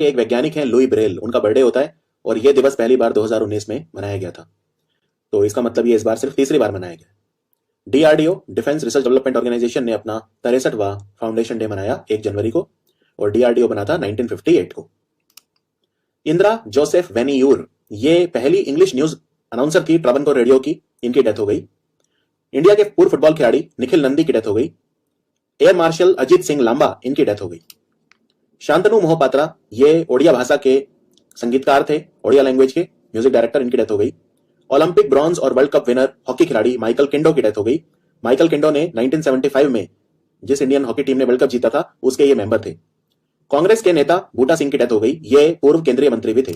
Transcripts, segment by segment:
एक वैज्ञानिक हैं लुई ब्रेल, उनका बर्थडे होता है और यह दिवस पहली बार 2019 में मनाया गया था। तो इसका मतलब ये इस बार सिर्फ तीसरी बार मनाया गया। DRDO Defence Research Development Organisation ने अपना 63वां फाउंडेशन डे मनाया 1 जनवरी को और डीआरडीओ बना था 1958 को। इंदिरा जोसेफ वेनियूर, ये पहली इंग्लिश न्यूज अनाउंसर थी ट्रावनकोर रेडियो की, इनकी डेथ हो गई। इंडिया के पूर्व फुटबॉल खिलाड़ी निखिल नंदी की डेथ हो गई। एयर मार्शल अजीत सिंह लांबा, इनकी डेथ हो गई। शांतनु मोहपात्रा, ये ओडिया भाषा के संगीतकार थे, ओडिया लैंग्वेज के म्यूजिक डायरेक्टर, इनकी डेथ हो गई। ओलंपिक ब्रॉन्ज और वर्ल्ड कप विनर हॉकी खिलाड़ी माइकल किंडो की डेथ हो गई। माइकल किंडो ने 1975 में जिस इंडियन हॉकी टीम ने वर्ल्ड कप जीता था उसके ये मेंबर थे। कांग्रेस के नेता बूटा सिंह की डेथ हो गई, ये पूर्व केंद्रीय मंत्री भी थे।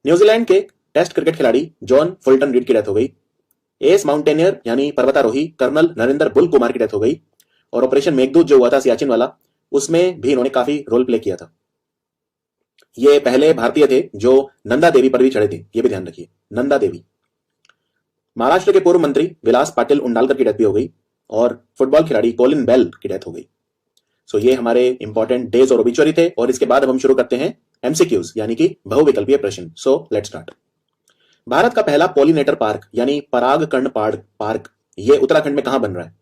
न्यूजीलैंड के टेस्ट क्रिकेट खिलाड़ी जॉन फुल्टन रीड की डेथ हो गई। एस माउंटेनियर यानी पर्वतारोही कर्नल नरेंद्र बुल कुमार की डेथ हो गई। और ऑपरेशन मेघदूत जो हुआ था सियाचिन वाला, उसमें भी इन्होंने काफी रोल प्ले किया था। ये पहले भारतीय थे जो नंदा देवी पर भी चढ़े थे, ये भी ध्यान रखिए, नंदा देवी। महाराष्ट्र के पूर्व मंत्री विलास पाटिल उंडालकर की डेथ भी हो गई और फुटबॉल खिलाड़ी कोलिन बेल की डेथ हो गई। सो ये हमारे इंपॉर्टेंट डेज और ओबिचुअरी थे और इसके बाद अब हम शुरू करते हैं एमसीक्यूज यानी कि बहुविकल्पीय प्रश्न। So let's start. भारत का पहला पॉलिनेटर पार्क यानी परागकण पार्क ये उत्तराखंड में कहां बन रहा है?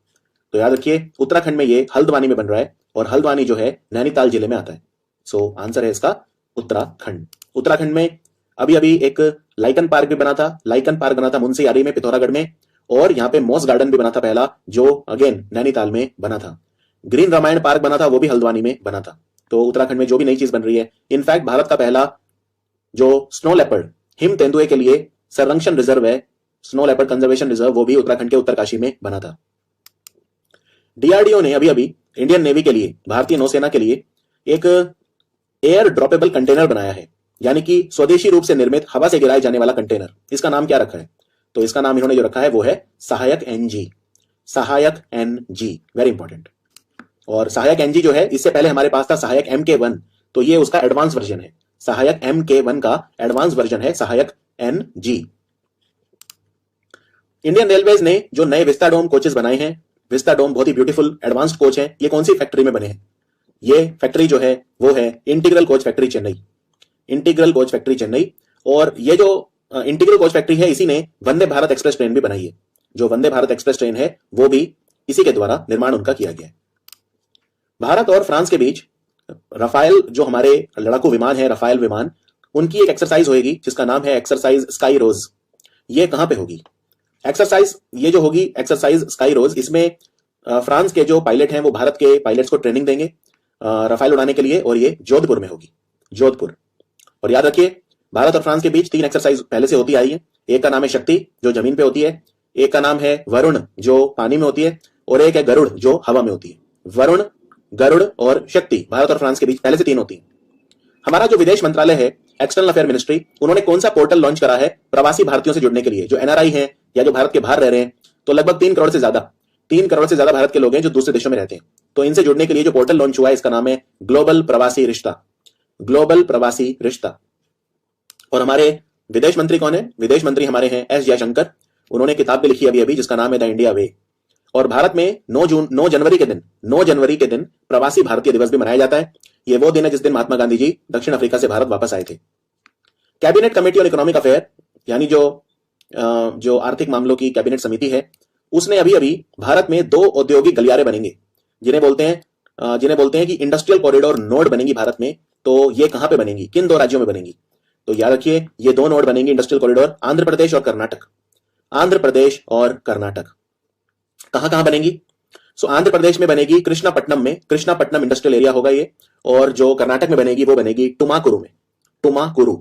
तो याद रखिए उत्तराखंड में ये हल्द्वानी में बन रहा है और हल्द्वानी जो है नैनीताल जिले में आता है। सो आंसर है इसका उत्तराखंड। उत्तराखंड में अभी अभी एक लाइकन पार्क भी बना था, लाइकन पार्क बना था मुंशियारी में, पिथौरागढ़ में, और यहाँ पे मॉस गार्डन भी बना था पहला, जो अगेन नैनीताल में बना था। ग्रीन रामायण पार्क बना था, वो भी हल्द्वानी में बना था। तो उत्तराखंड में जो भी नई चीज बन रही है, इनफैक्ट भारत का पहला जो स्नो लेपर्ड हिम तेंदुए के लिए संरक्षण रिजर्व है, स्नो लेपर्ड कंजर्वेशन रिजर्व, वो भी उत्तराखंड के उत्तरकाशी में बना था। डीआरडीओ ने अभी अभी इंडियन नेवी के लिए, भारतीय नौसेना के लिए एक एयर ड्रॉपेबल कंटेनर बनाया है, यानी कि स्वदेशी रूप से निर्मित हवा से गिराए जाने वाला कंटेनर। इसका नाम क्या रखा है? तो इसका नाम इन्होंने जो रखा है वो है सहायक एनजी। सहायक एनजी, वेरी इंपॉर्टेंट। और सहायक एनजी जो है, इससे पहले हमारे पास था सहायक MK1, तो ये उसका एडवांस वर्जन है। सहायक MK1 का एडवांस वर्जन है सहायक एनजी। इंडियन रेलवेज ने जो नए विस्टाडोम कोचेस बनाए हैं, विस्टाडोम बहुत ही ब्यूटीफुल एडवांस्ड कोच है, ये कौन सी फैक्ट्री में बने हैं? ये फैक्ट्री जो है वो है integral coach factory Chennai. Integral coach factory Chennai. और ये जो इंटीग्रल कोच फैक्ट्री है, इसी ने वंदे भारत एक्सप्रेस ट्रेन भी बनाई है। जो वंदे भारत एक्सप्रेस ट्रेन है वो भी इसी के द्वारा निर्माण उनका किया गया है। भारत और फ्रांस के बीच रफाल, जो हमारे लड़ाकू विमान है रफाल विमान, उनकी एक एक्सरसाइज होगी जिसका नाम है एक्सरसाइज स्काई रोज। ये कहां पे होगी एक्सरसाइज? ये जो होगी एक्सरसाइज स्काई रोज, इसमें फ्रांस के जो पायलट हैं वो भारत के पायलट्स को ट्रेनिंग देंगे रफाल उड़ाने के लिए, और ये जोधपुर में होगी, जोधपुर। और याद रखिए भारत और फ्रांस के बीच 3 एक्सरसाइज पहले से होती आई है। एक का नाम है शक्ति जो जमीन पे होती है, एक का नाम है वरुण जो पानी में होती है, और एक है गरुड़ जो हवा में होती है। वरुण, गरुड़ और शक्ति भारत और फ्रांस के बीच पहले से 3 होती है। हमारा जो विदेश मंत्रालय है, एक्सटर्नल अफेयर मिनिस्ट्री, उन्होंने कौन सा पोर्टल लॉन्च करा है प्रवासी भारतीयों से जुड़ने के लिए, जो एनआरआई हैं या जो भारत के बाहर रह रहे हैं? तो लगभग 3 करोड़ से ज्यादा भारत के लोग हैं जो दूसरे देशों में रहते हैं। तो इनसे जुड़ने के लिए जो पोर्टल लॉन्च हुआ है, इसका नाम है ग्लोबल प्रवासी रिश्ता। ग्लोबल प्रवासी रिश्ता। और हमारे विदेश मंत्री कौन है? विदेश मंत्री हमारे हैं एस जयशंकर। उन्होंने किताब भी लिखी अभी जिसका नाम है द इंडिया वे। और भारत में 9 जनवरी के दिन प्रवासी भारतीय दिवस भी मनाया जाता है। यह वो दिन है जिस दिन महात्मा गांधी जी दक्षिण अफ्रीका से भारत वापस आए थे। कैबिनेट कमेटी और इकोनॉमिक अफेयर, यानी जो आर्थिक मामलों की कैबिनेट समिति है, उसने अभी अभी भारत में 2 औद्योगिक गलियारे बनेंगे, जिन्हें बोलते हैं कि इंडस्ट्रियल कॉरिडोर नोड बनेंगी भारत में। तो ये कहां पे बनेंगी, किन 2 राज्यों में बनेंगी? तो याद रखिए ये 2 नोड बनेंगी इंडस्ट्रियल कॉरिडोर, आंध्र प्रदेश और कर्नाटक। आंध्र प्रदेश और कर्नाटक कहां बनेंगी? सो आंध्र प्रदेश में बनेगी कृष्णापट्टनम में, कृष्णापट्टनम इंडस्ट्रियल एरिया होगा ये। और जो कर्नाटक में बनेगी वो बनेगी टुमाकुरु में, टुमाकुरु।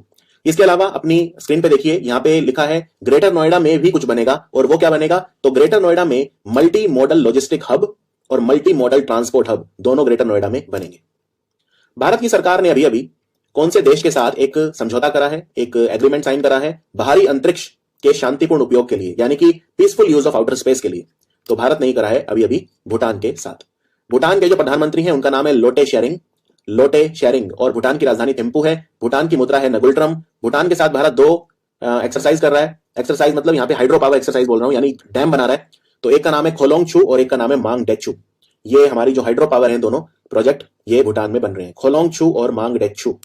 इसके अलावा अपनी स्क्रीन पे देखिए, यहां पे लिखा है ग्रेटर नोएडा में भी कुछ बनेगा। और वो क्या बनेगा? तो ग्रेटर नोएडा में मल्टी मॉडल लॉजिस्टिक हब और मल्टी मॉडल ट्रांसपोर्ट हब, दोनों ग्रेटर नोएडा में बनेंगे। भारत की सरकार ने अभी अभी कौन से देश के साथ एक समझौता करा है, एक एग्रीमेंट साइन करा है बाहरी अंतरिक्ष के शांतिपूर्ण उपयोग के लिए, यानी कि peaceful use of outer space के लिए? तो भारत नहीं करा है अभी अभी भूटान के साथ। भूटान के जो प्रधानमंत्री हैं उनका नाम है लोटे शेरिंग, और भूटान की राजधानी थिम्पू है। भूटान की मुद्रा है नगुलट्रम। भूटान के साथ भारत 2 एक्सरसाइज कर रहा है। एक्सरसाइज मतलब यहां पे हाइड्रो पावर एक्सरसाइज बोल रहा हूं, यानी डैम बना रहा है। तो एक का नाम है खोलोंग छू और एक का नाम है मांग डेचू। ये हमारी जो हाइड्रो पावर है, दोनों प्रोजेक्ट ये भूटान में बन रहे हैं, खोलोंग छू और मांग डेचू।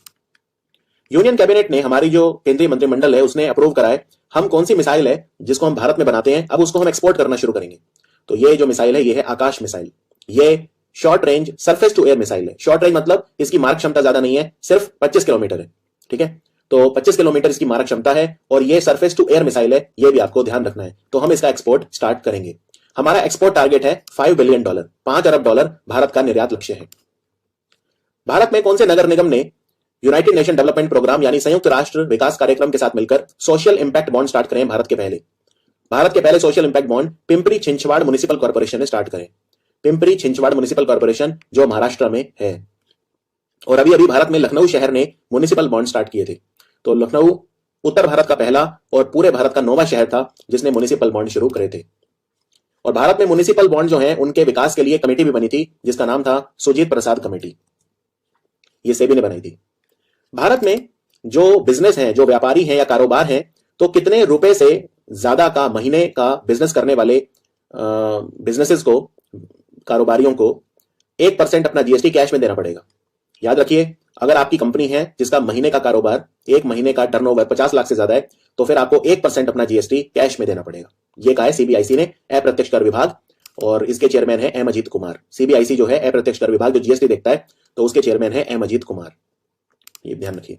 यूनियन कैबिनेट ने, हमारी जो केंद्रीय मंत्रिमंडल है उसने अप्रूव करा है, हम कौन सी मिसाइल है जिसको हम भारत में बनाते हैं, अब उसको हम एक्सपोर्ट करना शुरू करेंगे। तो ये जो मिसाइल है ये है आकाश मिसाइल। ये short range surface to air missile है। शॉर्ट रेंज मतलब इसकी मारक क्षमता ज्यादा नहीं है, सिर्फ 25 किलोमीटर है। ठीक है, तो 25 किलोमीटर इसकी मारक क्षमता है और ये सरफेस टू एयर मिसाइल है, ये भी आपको ध्यान रखना है। तो हम इसका एक्सपोर्ट स्टार्ट करेंगे। हमारा एक्सपोर्ट टारगेट है $5 बिलियन, $5 अरब भारत का निर्यात लक्ष्य है। भारत में कौन से नगर निगम ने यूनाइटेड नेशन डेवलपमेंट प्रोग्राम यानी संयुक्त राष्ट्र विकास कार्यक्रम के साथ मिलकर सोशल इंपैक्ट बॉन्ड स्टार्ट करें? भारत के पहले social impact bond Pimpri Chinchwad municipal corporation ने स्टार्ट करें। पिंपरी छिंचवाड़ म्युनिसिपल कॉर्पोरेशन जो महाराष्ट्र में है। और अभी अभी भारत में लखनऊ शहर ने म्युनिसिपल बॉन्ड स्टार्ट किए थे। तो लखनऊ उत्तर भारत का पहला और पूरे भारत का 9वां शहर था जिसने म्युनिसिपल बॉन्ड शुरू करे थे। और भारत में म्युनिसिपल बॉन्ड जो है उनके विकास के लिए कमेटी भी बनी थी जिसका नाम था सुजीत प्रसाद कमेटी, ये सेबी ने बनाई थी। भारत में जो बिजनेस है, जो व्यापारी हैं या कारोबार हैं, तो कितने रुपए से ज्यादा का महीने का बिजनेस करने वाले बिजनेसेस को, कारोबारियों को 1% अपना जीएसटी कैश में देना पड़ेगा। याद रखिए, अगर आपकी कंपनी है जिसका महीने का कारोबार, एक महीने का टर्नओवर 50 लाख से ज्यादा है, तो फिर आपको 1% अपना जीएसटी कैश में देना पड़ेगा। ये कहा है सीबीआईसी ने, अप्रत्यक्ष कर विभाग, और इसके चेयरमैन है एम अजीत कुमार। सीबीआईसी जो है अप्रत्यक्ष कर विभाग जो जीएसटी देखता है, तो उसके चेयरमैन है एम अजीत कुमार, ये ध्यान रखिए।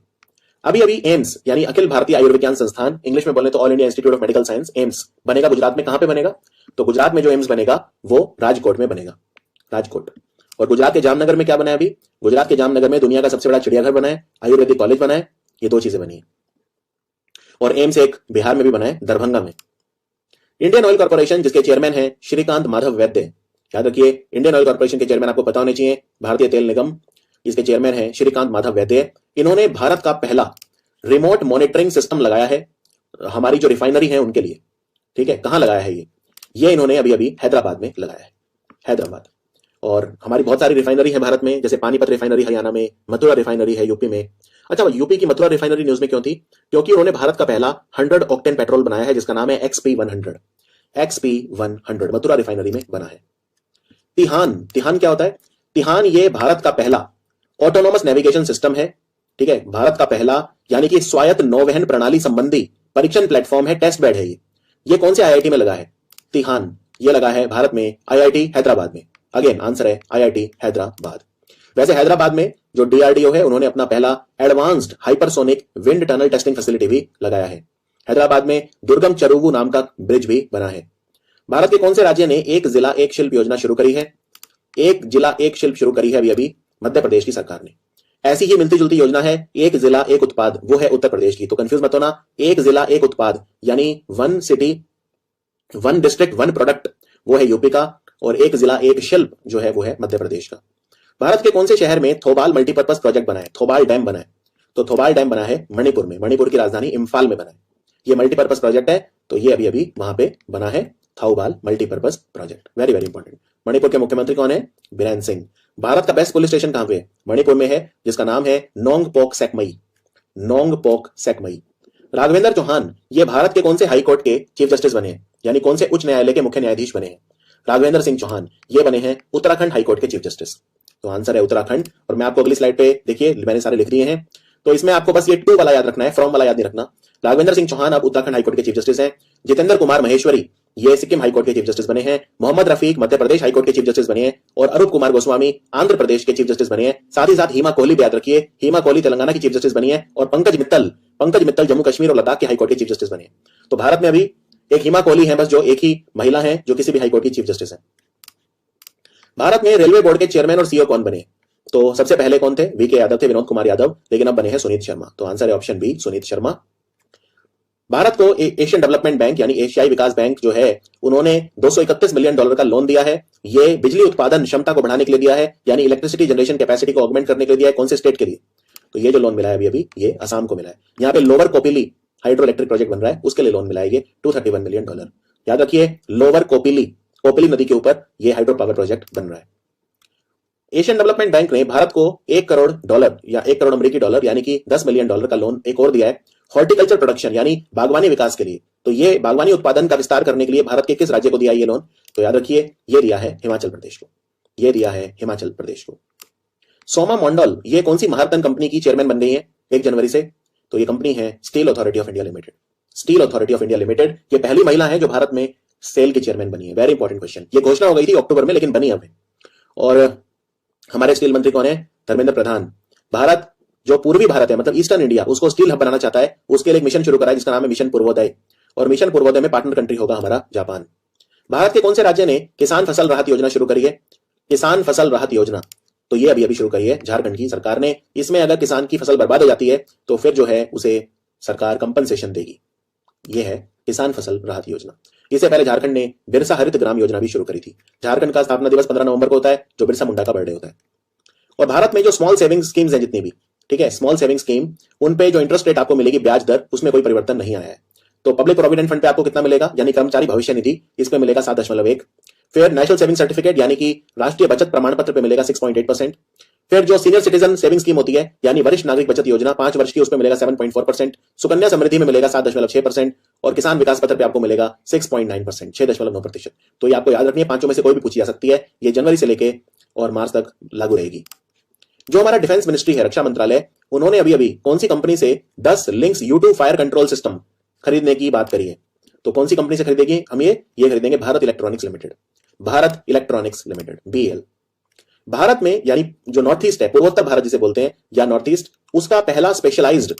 अभी अभी एम्स यानी अखिल भारतीय आयुर्विज्ञान संस्थान, इंग्लिश में बोले तो all India institute of medical science, AIIMS बनेगा गुजरात में। कहां पे बनेगा? तो गुजरात में जो एम्स बनेगा वो राजकोट में बनेगा, राजकोट। और गुजरात के जामनगर में क्या बना है? अभी गुजरात के जामनगर में दुनिया का सबसे बड़ा चिड़ियाघर बना है, आयुर्वेदिक कॉलेज बना है, ये 2 चीजें बनी है। और एम्स एक बिहार में भी बना है, दरभंगा में। इंडियन ऑयल कॉर्पोरेशन जिसके चेयरमैन है श्रीकांत माधव वैद्य, याद रखिए इंडियन ऑयल कॉर्पोरेशन के चेयरमैन आपको पता होने चाहिए, भारतीय तेल निगम, इसके चेयरमैन है श्रीकांत माधव वैद्य। इन्होंने भारत का पहला रिमोट मॉनिटरिंग सिस्टम लगाया है हमारी जो रिफाइनरी है उनके लिए। ठीक है, कहां लगाया है ये इन्होंने अभी अभी हैदराबाद में लगाया है, हैदराबाद। और हमारी बहुत सारी रिफाइनरी है भारत में, जैसे पानीपत रिफाइनरी हरियाणा में, मथुरा रिफाइनरी है यूपी में। अच्छा, यूपी की मथुरा रिफाइनरी न्यूज में क्यों थी? क्योंकि उन्होंने भारत का पहला 100 ऑक्टेन पेट्रोल बनाया है जिसका नाम है XP100। XP100 मथुरा रिफाइनरी में बना है। तिहान क्या होता है? तिहान ये भारत का पहला ऑटोनोमस नेविगेशन सिस्टम है। ठीक है, भारत का पहला यानी कि स्वायत्त नौवहन प्रणाली संबंधी परीक्षण प्लेटफॉर्म है, टेस्ट बेड है ये कौन से आईआईटी में लगा है? तिहान ये लगा है भारत में आईआईटी हैदराबाद में। अगेन आंसर है आईआईटी हैदराबाद। वैसे हैदराबाद में जो डीआरडीओ है उन्होंने अपना पहला advanced hypersonic wind tunnel testing facility भी लगाया है। हैदराबाद में दुर्गम चरुवु नाम का ब्रिज भी बना है। भारत के कौन से राज्य ने एक जिला एक शिल्प योजना शुरू करी है? एक जिला एक शिल्प शुरू करी है अभी अभी मध्य प्रदेश की सरकार ने। ऐसी ही मिलती जुलती योजना है एक जिला एक उत्पाद, वो है उत्तर प्रदेश की। तो कंफ्यूज मत होना, एक जिला एक उत्पाद यानी 1 सिटी 1 डिस्ट्रिक्ट 1 प्रोडक्ट वो है यूपी का, और एक जिला एक शिल्प जो है वो है मध्य प्रदेश का। भारत के कौन से शहर में थोबाल मल्टीपर्पज प्रोजेक्ट बना है? थोबाल डैम बना है। तो थोबाल डैम बना है मणिपुर में, मणिपुर की राजधानी इंफाल में बना है। ये मल्टीपर्पज प्रोजेक्ट है, तो ये अभी अभी वहां पे बना है Thoubal multipurpose project. Very very important. Manipur के मुख्यमंत्री कौन है? बीरेन सिंह। भारत का बेस्ट पुलिस स्टेशन कहां पे है? मणिपुर में है, जिसका नाम है नोंगपोक सेकमई। नोंगपोक सेकमई। राघवेंद्र चौहान ये भारत के कौन से हाई कोर्ट के चीफ जस्टिस बने हैं, यानी कौन से उच्च न्यायालय के मुख्य न्यायाधीश बने हैं? राघवेंद्र सिंह चौहान ये बने हैं उत्तराखंड हाईकोर्ट के चीफ जस्टिस। तो आंसर है उत्तराखंड। और मैं आपको अगली स्लाइड पे देखिए मैंने सारे लिख दिए हैं, तो इसमें आपको बस ये 2 वाला याद रखना है, फ्रॉम वाला याद नहीं रखना। राघवेंद्र सिंह चौहान अब उत्तराखंड हाईकोर्ट के चीफ जस्टिस हैं। जितेंद्र कुमार महेश्वरी ये सिक्किम हाईकोर्ट के चीफ जस्टिस बने हैं। मोहम्मद रफीक मध्य प्रदेश हाईकोर्ट के चीफ जस्टिस बने हैं। और अरूप कुमार गोस्वामी आंध्र प्रदेश के चीफ जस्टिस बने हैं। साथ ही साथ हिमा कोहली भी याद रखिए, हिमा कोहली तेलंगाना की चीफ जस्टिस बनी है। और पंकज मित्तल जम्मू कश्मीर और लद्दाख के हाईकोर्ट के चीफ जस्टिस बने हैं। तो भारत में अभी एक हिमा कोहली है बस, जो एक ही महिला है जो किसी भी हाईकोर्ट की चीफ जस्टिस है। भारत में रेलवे बोर्ड के चेयरमैन और सीईओ कौन बने? तो सबसे पहले कौन थे? वीके यादव थे, विनोद कुमार यादव, लेकिन अब बने हैं सुनीत शर्मा। तो आंसर है ऑप्शन बी, सुनीत शर्मा। भारत को एशियन डेवलपमेंट बैंक यानी एशियाई विकास बैंक जो है उन्होंने $231 मिलियन का लोन दिया है। ये बिजली उत्पादन क्षमता को बढ़ाने के लिए दिया है, यानी इलेक्ट्रिसिटी जनरेशन कैपेसिटी को ऑगमेंट करने के लिए दिया है। कौन से स्टेट के लिए? तो ये जो लोन मिला है अभी ये असम को मिला है। यहाँ पे lower Kopili hydro electric project बन रहा है, उसके लिए लोन मिला है ये $231 मिलियन। याद रखिए लोअर कोपिली नदी के ऊपर ये हाइड्रो पावर प्रोजेक्ट बन रहा है। एशियन डेवलपमेंट बैंक ने भारत को $1 करोड़ या $1 करोड़ अमेरिकी डॉलर यानी कि $10 मिलियन का लोन एक और दिया है हॉर्टिकल्चर प्रोडक्शन यानी बागवानी विकास के लिए। तो ये बागवानी उत्पादन का विस्तार करने के लिए भारत के किस राज्य को दिया ये लोन? तो याद रखिए ये दिया है हिमाचल प्रदेश को, ये दिया है हिमाचल प्रदेश को। सोमा मंडल ये कौन सी महारत्न कंपनी की चेयरमैन बन गई है 1 जनवरी से? तो ये कंपनी है steel authority of India limited. Steel authority of India limited, ये पहली महिला है जो भारत में सेल की चेयरमैन बनी है। Very important question. ये घोषणा हो गई थी अक्टूबर में, लेकिन बनी अब है। और हमारे स्टील मंत्री कौन है? धर्मेंद्र प्रधान। भारत जो पूर्वी भारत है, मतलब ईस्टर्न इंडिया, उसको स्टील हब बनाना चाहता है। उसके लिए एक मिशन शुरू करा है जिसका नाम है मिशन पूर्वोदय, और मिशन पूर्वोदय में पार्टनर कंट्री होगा हमारा जापान। भारत के कौन से राज्य ने किसान फसल राहत योजना शुरू करी है? किसान फसल राहत योजना, तो ये अभी अभी शुरू करी है झारखंड की सरकार ने। इसमें अगर किसान की फसल बर्बाद हो जाती है तो फिर जो है उसे सरकार कंपनसेशन देगी। ये है किसान फसल राहत योजना। इससे पहले झारखंड ने बिरसा हरित ग्राम योजना भी शुरू करी थी। झारखंड का स्थापना दिवस 15 नवंबर को होता है, जो बिरसा मुंडा का बर्थडे होता है। और भारत में जो स्मॉल सेविंग स्कीम्स हैं जितनी भी, ठीक है, स्मॉल सेविंग स्कीम, उन पे जो इंटरेस्ट रेट आपको मिलेगी, ब्याज दर, उसमें कोई परिवर्तन नहीं आया है। तो पब्लिक प्रोविडेंट फंड पे आपको कितना मिलेगा, यानी कर्मचारी भविष्य निधि, इसमें मिलेगा 7.1। फिर नेशनल सेविंग सर्टिफिकेट यानी कि राष्ट्रीय बचत प्रमाण पत्र पे मिलेगा 6.8%। फिर जो सीनियर सिटीजन सेविंग स्कीम होती है यानी वरिष्ठ नागरिक बचत योजना 5 वर्ष की, उसमें मिलेगा 7.4%। सुकन्या समृद्धि में मिलेगा 7.6% और किसान विकास पत्र पे आपको मिलेगा 6.9%, 6.9%। तो ये आपको याद रखनी है, पांचों में से कोई भी पूछी जा सकती है। ये जनवरी से लेके और मार्च तक लागू रहेगी। जो हमारा डिफेंस मिनिस्ट्री है, रक्षा मंत्रालय, उन्होंने अभी अभी कौन सी कंपनी से 10 links U2 fire control system खरीदने की बात करी है? तो कौन सी कंपनी से खरीदेगी? हम ये खरीदेंगे Bharat electronics limited. Bharat electronics limited, BEL। Bharat में यानी जो नॉर्थ ईस्ट है, पूर्वोत्तर भारत जिसे बोलते हैं, या नॉर्थ ईस्ट, उसका पहला स्पेशलाइज्ड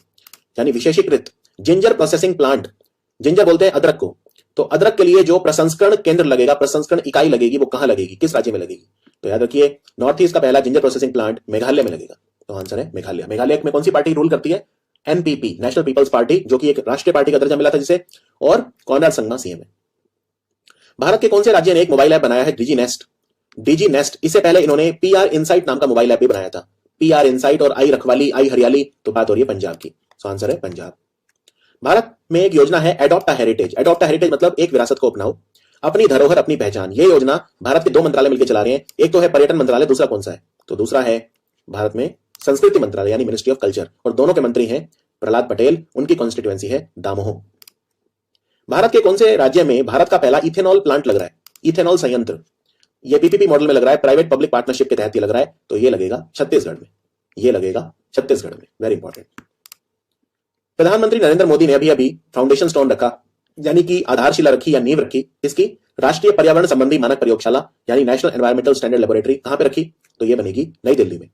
यानी विशेषीकृत जिंजर प्रोसेसिंग प्लांट, जिंजर बोलते हैं अदरक को, तो अदरक के लिए जो प्रसंस्करण केंद्र लगेगा, प्रसंस्करण इकाई लगेगी, वो कहां लगेगी, किस राज्य में लगेगी? तो याद रखिए, नॉर्थ ईस्ट का पहला जिंजर प्रोसेसिंग प्लांट मेघालय में लगेगा। तो आंसर है मेघालय। मेघालय में कौन सी पार्टी रूल करती है? NPP, नेशनल पीपल्स पार्टी, जो कि एक राष्ट्रीय पार्टी का दर्जा मिला था जिसे, और कॉनराड संगमा CM है। भारत के कौन से राज्य ने एक मोबाइल ऐप बनाया है, डिजी नेस्ट? इससे पहले इन्होंने PR इनसाइट नाम का मोबाइल ऐप भी बनाया था। PR इनसाइट और आई रखवाली, आई हरियाली, तो बात हो रही है पंजाब की। तो आंसर है पंजाब। भारत में एक योजना है adopt a heritage. Adopt a heritage मतलब एक विरासत को अपनाओ, अपनी धरोहर अपनी पहचान। ये योजना भारत के 2 मंत्रालय मिलकर चला रहे हैं। एक तो है पर्यटन मंत्रालय, दूसरा कौन सा है? तो दूसरा है भारत में संस्कृति मंत्रालय यानी मिनिस्ट्री ऑफ कल्चर, और दोनों के मंत्री हैं प्रहलाद पटेल, उनकी कॉन्स्टिट्यूएंसी है दामोह। भारत के कौन से राज्य में भारत का पहला इथेनॉल प्लांट लग रहा है? इथेनॉल संयंत्र, ये PPP मॉडल में लग रहा है, प्राइवेट पब्लिक पार्टनरशिप के तहत ये लग रहा है। तो ये लगेगा छत्तीसगढ़ में। ये लगेगा छत्तीसगढ़ में। Very important. प्रधानमंत्री नरेंद्र मोदी ने अभी अभी फाउंडेशन स्टोन रखा, यानी कि आधारशिला रखी या नींव रखी, इसकी राष्ट्रीय पर्यावरण संबंधी मानक प्रयोगशाला यानी नेशनल एनवायरमेंटल स्टैंडर्ड लेबोरेटरी कहां पे रखी? तो ये बनेगी नई दिल्ली में।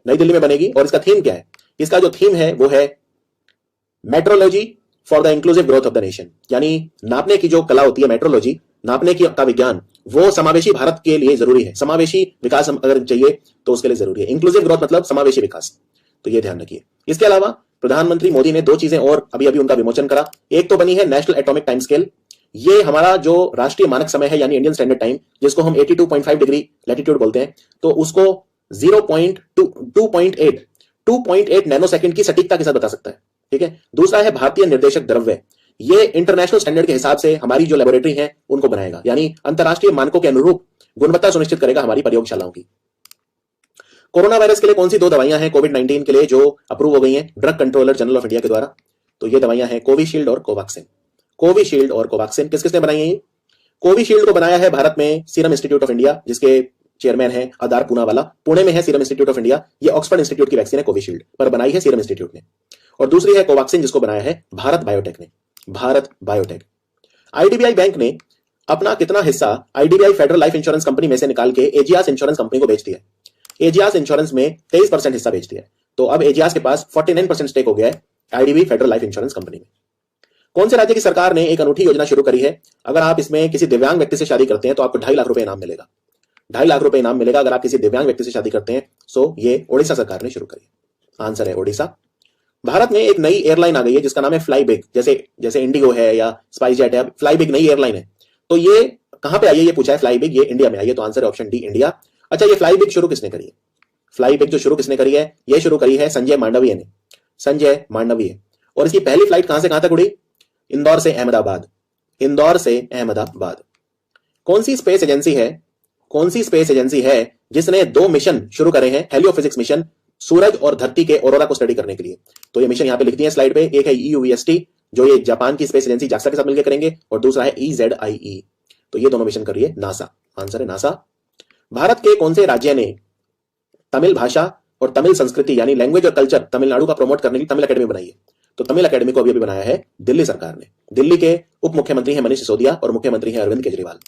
नई दिल्ली में बनेगी। और इसका थीम क्या है? इसका जो थीम है वो है metrology for the inclusive growth of the nation, यानी नापने की जो कला होती है, मेट्रोलॉजी, नापने की का विज्ञान, वो समावेशी भारत के लिए जरूरी है। समावेशी विकास अगर चाहिए तो उसके लिए जरूरी है। इंक्लूसिव ग्रोथ मतलब समावेशी विकास, तो ये ध्यान रखिए। इसके अलावा प्रधानमंत्री मोदी ने 2 चीजें और अभी अभी उनका विमोचन करा। एक तो बनी है नेशनल एटॉमिक टाइम स्केल, ये हमारा जो राष्ट्रीय मानक समय है यानी इंडियन स्टैंडर्ड टाइम, जिसको हम 82.5 डिग्री लैटिट्यूड बोलते हैं, तो उसको 2.8 नैनोसेकंड की सटीकता के साथ बता सकता है। ठीक है। दूसरा है भारतीय निर्देशक द्रव्य, ये इंटरनेशनल स्टैंडर्ड के हिसाब से हमारी जो लेबोरेटरी है उनको बनाएगा, यानी अंतरराष्ट्रीय मानकों के अनुरूप गुणवत्ता सुनिश्चित करेगा हमारी प्रयोगशालाओं की। कोरोना वायरस के लिए कौन सी 2 दवाइयां हैं कोविड-19 के लिए जो अप्रूव हो गई हैं drug controller general of India के द्वारा? तो ये दवाइयां हैं कोविशील्ड और कोवैक्सिन। कोविशील्ड और कोवैक्सिन किस किसने बनाई है? कोविशील्ड को बनाया है भारत में सीरम इंस्टीट्यूट ऑफ इंडिया, जिसके चेयरमैन है आधार पूनावाला। पुणे में है सीरम इंस्टीट्यूट ऑफ इंडिया, ये ऑक्सफोर्ड इंस्टीट्यूट की वैक्सीन है कोविशील्ड, पर बनाई है सीरम इंस्टीट्यूट ने। और दूसरी है कोवैक्सिन, जिसको बनाया है भारत बायोटेक ने। भारत बायोटेक। आईडीबीआई बैंक ने अपना कितना हिस्सा IDBI federal life insurance company में से निकाल के एजियास इंश्योरेंस कंपनी को बेच दिया? एजियास इंश्योरेंस में 23% हिस्सा बेच दिया। तो अब एजियास के पास 49% स्टेक हो गया है IDB federal life insurance company में। कौन से राज्य की सरकार ने एक अनूठी योजना शुरू करी है? अगर आप इसमें किसी दिव्यांग व्यक्ति से शादी करते हैं तो आपको 2.5 लाख रुपए इनाम मिलेगा। 2.5 लाख रुपए इनाम मिलेगा अगर आप किसी दिव्यांग व्यक्ति से शादी करते हैं। सो ये ओडिशा सरकार ने शुरू करी। आंसर है ओडिशा। भारत में एक नई एयरलाइन आ गई है जिसका नाम है फ्लाई बिग, जैसे इंडिगो है या स्पाइस जेट है, फ्लाई बिग नई एयरलाइन है। तो ये कहां पे आई है? ये पूछा है फ्लाई बिग, ये इंडिया में आई है। तो आंसर है ऑप्शन डी, इंडिया। अच्छा, ये फ्लाई बिग शुरू किसने करी है? फ्लाई बिग जो शुरू किसने करी है? ये शुरू करी है संजय मांडविया ने, संजय मांडविया। और इसकी पहली फ्लाइट कहां से कहां तक उड़ी? इंदौर से अहमदाबाद, इंदौर से अहमदाबाद। कौन सी स्पेस एजेंसी है, कौन सी स्पेस एजेंसी है जिसने 2 मिशन शुरू करे हैं, हेलियोफिजिक्स मिशन, सूरज और धरती के ऑरोरा को स्टडी करने के लिए? तो ये मिशन यहां पे लिख दिए स्लाइड पे। एक है EUVST जो ये जापान की स्पेस एजेंसी जाक्सा के साथ मिलकर करेंगे, और दूसरा है EZIE। तो ये दोनों मिशन कर रही है नासा। आंसर है नासा। भारत के कौन से राज्य ने तमिल भाषा और तमिल संस्कृति यानी लैंग्वेज और कल्चर तमिलनाडु का प्रमोट करने की तमिल अकेडमी बनाई है? तो तमिल अकेडमी को अभी अभी बनाया है दिल्ली सरकार ने। दिल्ली के उप मुख्यमंत्री हैं मनीष सिसोदिया और मुख्यमंत्री हैं अरविंद केजरीवाल।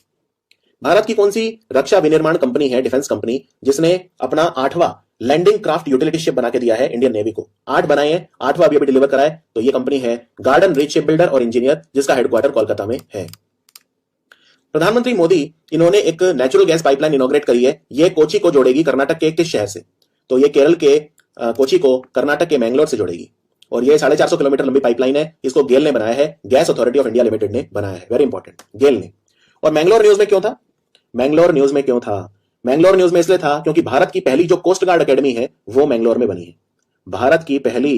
भारत की कौन सी रक्षा विनिर्माण कंपनी है, डिफेंस कंपनी, जिसने अपना 8वां लैंडिंग क्राफ्ट यूटिलिटी शिप बना के दिया है इंडियन नेवी को? 8 बनाए हैं, 8वां अभी अभी डिलीवर करा है। तो ये कंपनी है गार्डन रीच शिप बिल्डर और इंजीनियर, जिसका हेडक्वार्टर कोलकाता में है। प्रधानमंत्री मोदी इन्होंने एक नेचुरल गैस पाइपलाइन इनॉग्रेट करी है। ये कोची को जोड़ेगी कर्नाटक के किस शहर से? तो ये केरल के कोची को कर्नाटक के मैंगलोर से जोड़ेगी और ये 450 किलोमीटर लंबी पाइपलाइन है। इसको गेल ने बनाया है, gas authority of India limited ने बनाया है। वेरी इंपॉर्टेंट, गेल ने। और मैंगलोर न्यूज में क्यों था? मैंगलोर न्यूज में क्यों था? मैंगलोर न्यूज में इसलिए था क्योंकि भारत की पहली जो कोस्ट गार्ड अकेडमी है वो मैंगलोर में बनी है। भारत की पहली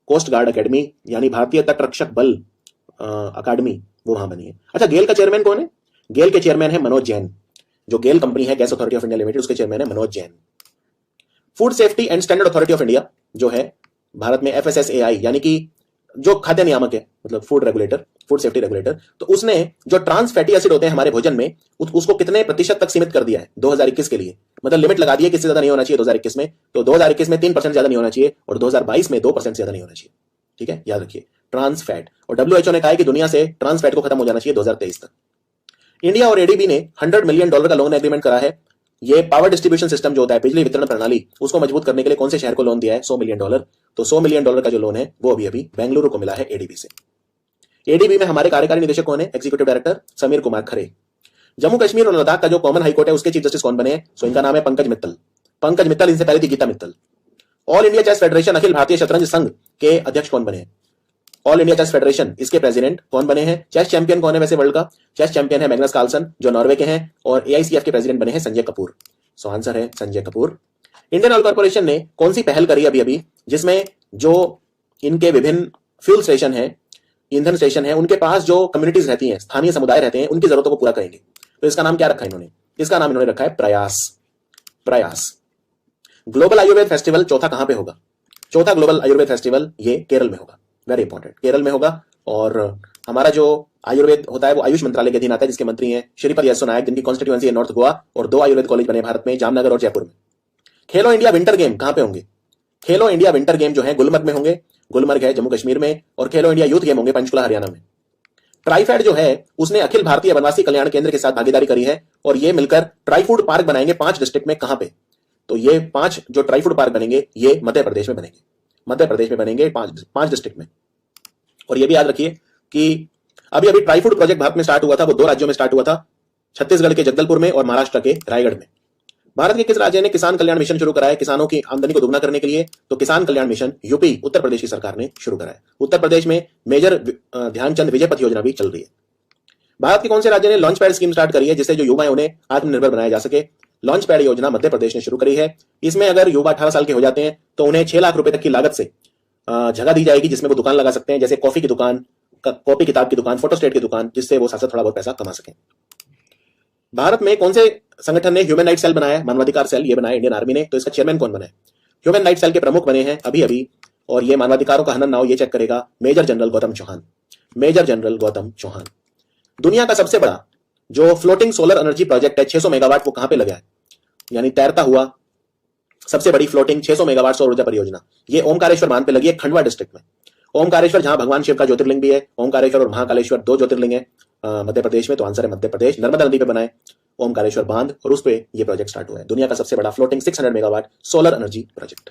कोस्ट गार्ड अकेडमी यानी भारतीय तटरक्षक बल अकादमी वो वहां बनी है। अच्छा, गेल का चेयरमैन कौन है? गेल के चेयरमैन है मनोज जैन। जो गेल कंपनी है, gas authority of India limited, उसके चेयरमैन है Manoj Jain. Food safety and standard authority of India जो है भारत में, FSSAI यानी कि जो खाद्य नियामक है, मतलब food regulator, food safety regulator, तो उसने जो ट्रांस फैटी एसिड होते हैं हमारे भोजन में, उसको कितने प्रतिशत तक सीमित कर दिया है 2021 के लिए? मतलब लिमिट लगा दी है कि इससे ज्यादा नहीं होना चाहिए 2021 में। तो 2021 में 3% ज्यादा नहीं होना चाहिए और 2022 में 2% ज्यादा नहीं होना चाहिए। ठीक है, याद रखिए, ट्रांस फैट। और WHO ने कहा है कि दुनिया से ट्रांस फैट को खत्म हो जाना चाहिए 2023 तक। इंडिया और ADB ने $100 मिलियन का लोन एग्रीमेंट करा है। ये पावर डिस्ट्रीब्यूशन सिस्टम जो होता है, बिजली वितरण प्रणाली, उसको मजबूत करने के लिए कौन से शहर को लोन दिया है? $100 मिलियन। तो $100 मिलियन का जो लोन है वो अभी अभी बेंगलुरु को मिला है ADB से। ADB में हमारे कार्यकारी निदेशक कौन है? Executive director Sameer Kumar Khare. जम्मू कश्मीर और लद्दाख का जो कॉमन हाईकोर्ट है उसके चीफ जस्टिस कौन बने हैं? सो इनका नाम है पंकज मित्तल। पंकज मित्तल, इनसे पहले थी Gita Mittal. All India chess federation, Akhil Bharatiya Shatranj Sangh के अध्यक्ष कौन बने हैं? ऑल इंडिया चेस फेडरेशन, इसके प्रेसिडेंट कौन बने हैं? चेस चैंपियन कौन है वैसे वर्ल्ड का? चेस चैंपियन है मैग्नस कार्लसन जो नॉर्वे के हैं। और AICF के प्रेसिडेंट बने हैं संजय कपूर। सो आंसर है Sanjay Kapoor. Indian oil corporation ने कौन सी पहल करी अभी अभी, जिसमें जो इनके विभिन्न फ्यूल स्टेशन है, ईंधन स्टेशन है, उनके पास जो कम्युनिटीज रहती हैं, स्थानीय समुदाय रहते हैं, उनकी जरूरतों को पूरा करेंगे? तो इसका नाम क्या रखा है इन्होंने? इसका नाम इन्होंने रखा है प्रयास। प्रयास। ग्लोबल आयुर्वेद फेस्टिवल चौथा कहां पे होगा? चौथा ग्लोबल आयुर्वेद फेस्टिवल ये केरल में होगा। वेरी इंपॉर्टेंट, केरल में होगा। और हमारा जो आयुर्वेद होता है वो आयुष मंत्रालय के अधीन आता है, जिसके मंत्री हैं श्रीपद येसो नायक, जिनकी कॉन्स्टिट्यूएंसी है नॉर्थ गोवा, और 2 आयुर्वेद कॉलेज बने भारत में, जामनगर और जयपुर में। खेलो इंडिया विंटर गेम कहां पे होंगे? खेलो इंडिया विंटर गेम जो है गुलमर्ग में होंगे। गुलमर्ग है जम्मू कश्मीर में। और खेलो इंडिया यूथ गेम होंगे पंचकुला हरियाणा में। ट्राइफेड जो है उसने अखिल भारतीय वनवासी कल्याण केंद्र के साथ भागीदारी करी है और ये मिलकर ट्राइफूड पार्क बनाएंगे 5 डिस्ट्रिक्ट में। कहां पे? तो ये 5 जो ट्राइफूड पार्क बनेंगे ये मध्य प्रदेश में बनेंगे। मध्य प्रदेश में बनेंगे 5 डिस्ट्रिक्ट में। और ये भी याद रखिए कि अभी अभी ट्राइफूड प्रोजेक्ट भारत में स्टार्ट हुआ था, वो 2 राज्यों में स्टार्ट हुआ था, छत्तीसगढ़ के जगदलपुर में और महाराष्ट्र के रायगढ़ में। भारत के किस राज्य ने किसान कल्याण मिशन शुरू करा है किसानों की आमदनी को दोगुना करने के लिए? तो किसान कल्याण मिशन यूपी, उत्तर प्रदेश की सरकार ने शुरू करा है। उत्तर प्रदेश में मेजर ध्यानचंद विजय पथ योजना भी चल रही है। भारत के कौन से राज्य ने लॉन्च पैड स्कीम स्टार्ट करी है जिससे जो युवा है उन्हें आत्मनिर्भर बनाया जा सके? लॉन्च पैड योजना मध्य प्रदेश ने शुरू करी है। इसमें अगर युवा 18 साल के हो जाते हैं तो उन्हें 6 लाख रुपए तक की लागत से जगह दी जाएगी, जिसमें वो दुकान लगा सकते हैं, जैसे कॉफी की दुकान, कॉपी किताब की दुकान, फोटोस्टेट की दुकान, जिससे वो साथ थोड़ा बहुत पैसा कमा सकें। भारत में कौन से संगठन ने ह्यूमन राइट सेल बनाया है? मानवाधिकार सेल, ये बनाया इंडियन आर्मी ने। तो इसका चेयरमैन कौन बना है? ह्यूमन राइट सेल के प्रमुख बने हैं अभी अभी, और ये मानवाधिकारों का हनन ना हो ये चेक करेगा Major General Gautam Chauhan. Major General Gautam Chauhan. दुनिया का सबसे बड़ा जो फ्लोटिंग सोलर एनर्जी प्रोजेक्ट है 600 मेगावाट, वो कहां पे लगा है? यानी तैरता हुआ सबसे बड़ी फ्लोटिंग 600 मेगावाट सौर ऊर्जा परियोजना ये ओमकारेश्वर बांध पे लगी है, खंडवा डिस्ट्रिक्ट में। ओमकारेश्वर जहां भगवान शिव का ज्योतिर्लिंग भी है। ओमकारेश्वर और महाकालेश्वर 2 ज्योतिर्लिंग है मध्य प्रदेश में। तो आंसर है मध्य प्रदेश। नर्मदा नदी पे बनाए ओमकारेश्वर बांध और उस पे ये प्रोजेक्ट स्टार्ट हुआ है। दुनिया का सबसे बड़ा floating 600 megawatt solar energy project.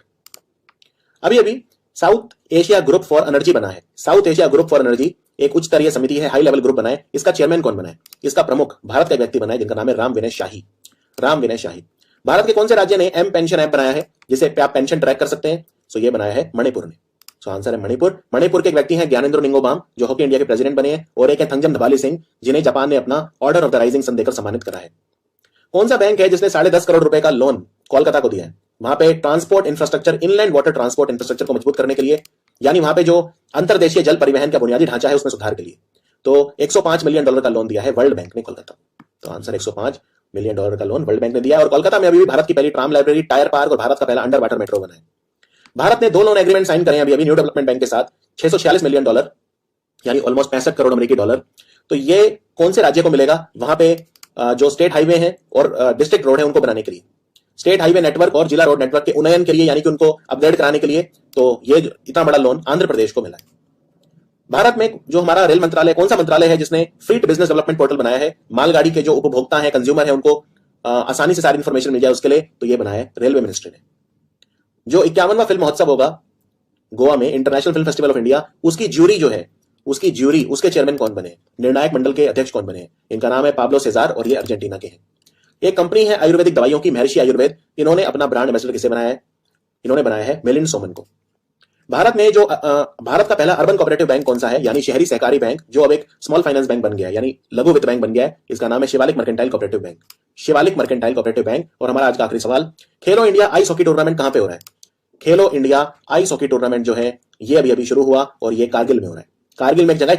अभी अभी south Asia group for energy बना है। South Asia group for energy एक उच्च स्तरीय समिति है, हाई लेवल ग्रुप बना है। इसका चेयरमैन कौन बना है? इसका प्रमुख भारत का व्यक्ति बना है जिनका नाम है राम विनय शाही। राम विनय शाही। भारत के कौन से राज्य ने एम पेंशन ऐप बनाया है जिसे आप पेंशन ट्रैक कर सकते हैं? सो ये बनाया है मणिपुर ने। सो आंसर है मणिपुर। मणिपुर के एक व्यक्ति हैं ज्ञानेंद्र निंगोबाम जो हॉकी इंडिया के प्रेसिडेंट बने हैं, और एक है थंगजम धबाली सिंह जिन्हें जापान ने अपना Order of the Rising Sun देकर सम्मानित करा है। कौन सा बैंक है जिसने 10.5 करोड़ रुपए का लोन कोलकाता को दिया है? वहां पे transport infrastructure, inland water transport infrastructure को मजबूत करने के लिए, यानी वहां पे जो अंतरदेशीय जल परिवहन का बुनियादी ढांचा है उसमें सुधार के लिए। तो $105 मिलियन का लोन दिया है वर्ल्ड बैंक ने कोलकाता। तो आंसर $105 मिलियन का लोन वर्ल्ड बैंक ने दिया है। और कोलकाता में अभी भी भारत की पहली ट्राम लाइब्रेरी, टायर पार्क और भारत का पहला अंडर वाटर मेट्रो बना है। भारत ने 2 लोन एग्रीमेंट साइन करे हैं अभी न्यू डेवलपमेंट बैंक के साथ, $646 मिलियन यानी ऑलमोस्ट 65 करोड़ अमेरिकी डॉलर। तो ये कौन से राज्य को मिलेगा? वहां पे जो स्टेट हाईवे है और डिस्ट्रिक्ट रोड है उनको बनाने के लिए, स्टेट हाईवे नेटवर्क और जिला रोड नेटवर्क के उन्नयन के लिए, यानी कि उनको अपग्रेड कराने के लिए। तो ये इतना बड़ा लोन आंध्र प्रदेश को मिला है। भारत में जो हमारा रेल मंत्रालय, कौन सा मंत्रालय है जिसने फ्रीट बिजनेस डेवलपमेंट पोर्टल बनाया है, मालगाड़ी के जो उपभोक्ता है, कंज्यूमर है, उनको आसानी से सारी इंफॉर्मेशन मिल जाए उसके लिए, तो ये बनाया है रेलवे मिनिस्ट्री ने। जो 51वां फिल्म महोत्सव होगा गोवा में, international film festival of India, उसकी ज्यूरी जो है, उसकी ज्यूरी, उसके चेयरमैन कौन बने, निर्णायक मंडल के अध्यक्ष कौन बने, इनका नाम है पाब्लो सेजार और ये अर्जेंटीना के हैं। एक कंपनी है आयुर्वेदिक दवाइयों की, महर्षि आयुर्वेद, इन्होंने अपना ब्रांड एम्बेसडर किसे बनाया है, इन्होंने बनाया है मिलिंद सोमन को। भारत में जो भारत का पहला अर्बन कोऑपरेटिव बैंक कौन सा है, यानी शहरी सहकारी बैंक, जो अब एक स्मॉल फाइनेंस बैंक बन गया है, यानी लघु वित्त बैंक बन गया है, इसका नाम है Shivalik mercantile cooperative bank. Shivalik mercantile cooperative bank. और हमारा आज का आखिरी सवाल, खेलो इंडिया आइस हॉकी टूर्नामेंट कहां पे हो रहा है? खेलो इंडिया आइस हॉकी टूर्नामेंट जो है ये अभी अभी शुरू हुआ और ये कारगिल में हो रहा है। कारगिल में एक जगह